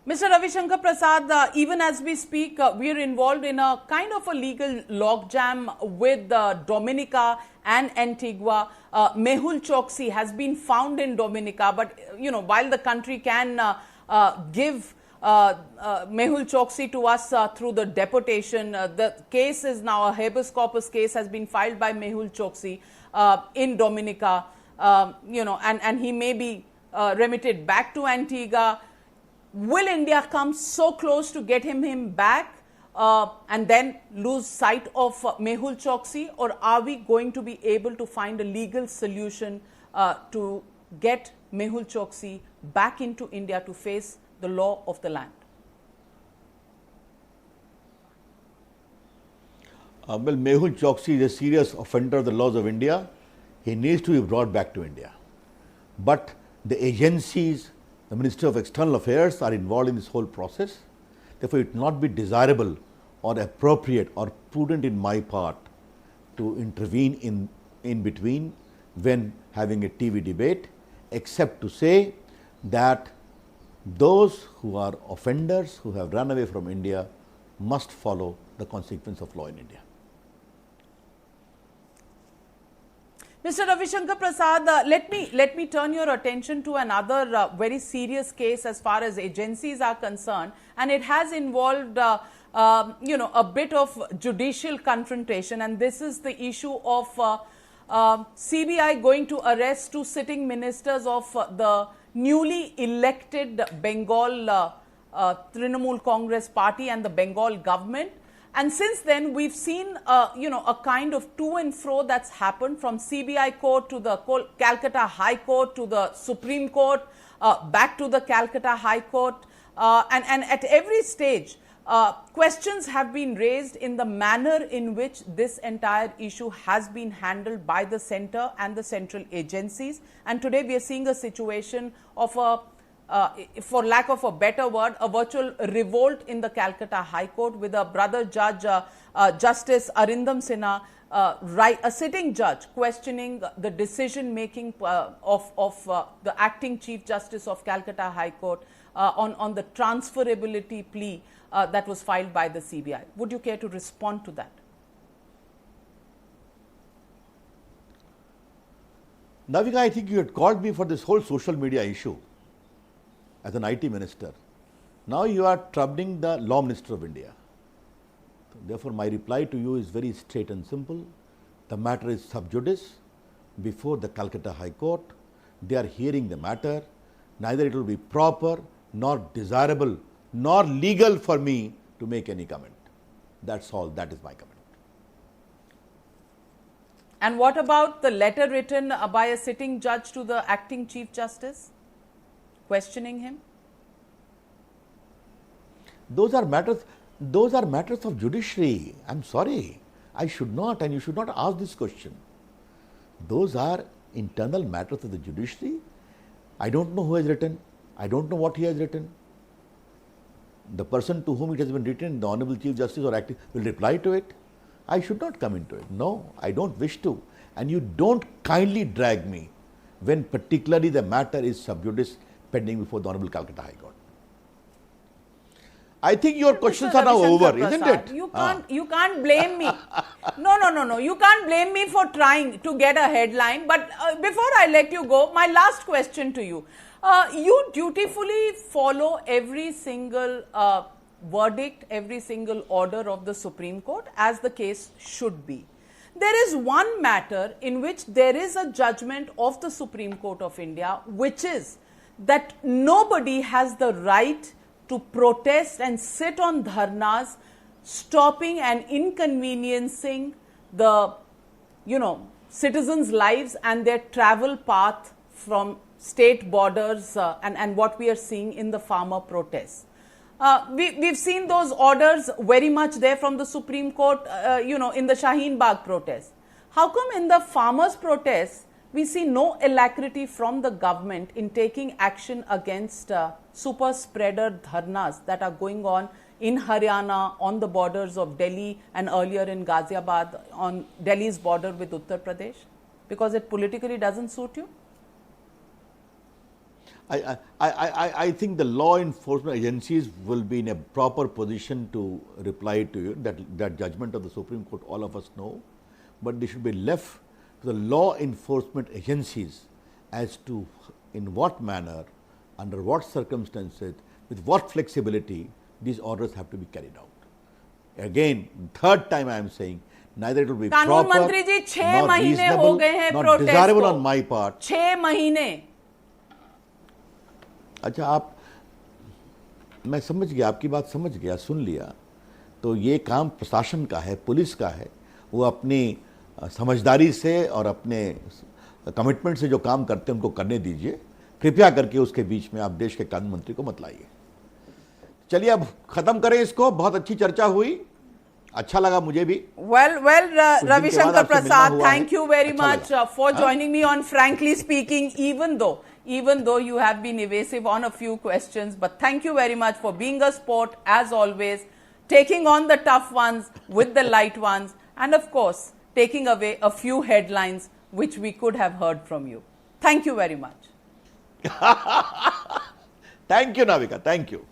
Mr. Ravi Shankar Prasad, even as we speak, we are involved in a kind of a legal logjam with Dominica and Antigua. Mehul Choksi has been found in Dominica, but while the country can give Mehul Choksi to us through the deportation, the case is now a habeas corpus case has been filed by Mehul Choksi in Dominica, and he may be remitted back to Antigua. Will India come so close to get him back and then lose sight of Mehul Choksi, or are we going to be able to find a legal solution to get Mehul Choksi back into India to face the law of the land? Well, Mehul Choksi is a serious offender of the laws of India. He needs to be brought back to India. But the agencies, the Ministry of External Affairs are involved in this whole process. Therefore, it will not be desirable or appropriate or prudent in my part to intervene in between when having a TV debate, except to say that those who are offenders who have run away from India must follow the consequence of law in India. Mr. Ravi Shankar Prasad, let me turn your attention to another very serious case as far as agencies are concerned, and it has involved a bit of judicial confrontation, and this is the issue of CBI going to arrest two sitting ministers of the newly elected Bengal Trinamool Congress party and the Bengal government. And since then, we've seen, a kind of to and fro that's happened from CBI court to the Calcutta High Court to the Supreme Court, back to the Calcutta High Court. And at every stage, questions have been raised in the manner in which this entire issue has been handled by the center and the central agencies. And today, we are seeing a situation of for lack of a better word, a virtual revolt in the Calcutta High Court with a brother judge, Justice Arindam Sinha, a sitting judge questioning the decision making of the acting Chief Justice of Calcutta High Court on the transferability plea that was filed by the CBI. Would you care to respond to that? Navika, I think you had called me for this whole social media issue as an IT minister. Now you are troubling the Law Minister of India. Therefore, my reply to you is very straight and simple. The matter is sub judice before the Calcutta High Court. They are hearing the matter. Neither it will be proper, nor desirable, nor legal for me to make any comment. That's all. That is my comment. And what about the letter written by a sitting judge to the acting Chief Justice, questioning him? Those are matters of judiciary. I'm sorry. I should not, and you should not ask this question. Those are internal matters of the judiciary. I don't know who has written. I don't know what he has written. The person to whom it has been written, the Honorable Chief Justice or acting, will reply to it. I should not come into it. No, I don't wish to. And you don't kindly drag me when particularly the matter is sub judice pending before the Honorable Calcutta High Court. I think your questions are now over, isn't it? You can't blame me. No. You can't blame me for trying to get a headline. But before I let you go, my last question to you. You dutifully follow every single verdict, every single order of the Supreme Court, as the case should be. There is one matter in which there is a judgment of the Supreme Court of India, which is that nobody has the right to protest and sit on dharnas, stopping and inconveniencing the, citizens' lives and their travel path from state borders and what we are seeing in the farmer protests. We've seen those orders very much there from the Supreme Court, in the Shaheen Bagh protest. How come in the farmers' protests, we see no alacrity from the government in taking action against super spreader dharnas that are going on in Haryana, on the borders of Delhi, and earlier in Ghaziabad, on Delhi's border with Uttar Pradesh? Because it politically doesn't suit you? I think the law enforcement agencies will be in a proper position to reply to you. That judgment of the Supreme Court, all of us know, but they should be left to the law enforcement agencies as to in what manner, under what circumstances, with what flexibility these orders have to be carried out. Again, third time I am saying, neither it will be कानून proper, मंत्री जी 6 nor महीने हो reasonable, गए हैं not protest desirable को। on my part. 6 महीने। अच्छा, आप, मैं समझ गया, आपकी बात समझ गया, सुन लिया। तो ये काम प्रशासन का है, पुलिस का है, वो अपनी समझदारी से और अपने कमिटमेंट से जो काम करते हैं उनको करने दीजिए। कृपया करके उसके बीच में आप देश के कानून मंत्री को मत लाइए। चलिए अब खत्म करें इसको, बहुत अच्छी चर्चा हुई, अच्छा लगा मुझे भी। Well, Ravishankar Prasad, thank you very अच्छा much for joining me on Frankly Speaking, even though you have been evasive on a few questions, but thank you very much for being a sport as always, taking on the tough ones with the light ones, and of course, taking away a few headlines which we could have heard from you. Thank you very much. Thank you, Navika. Thank you.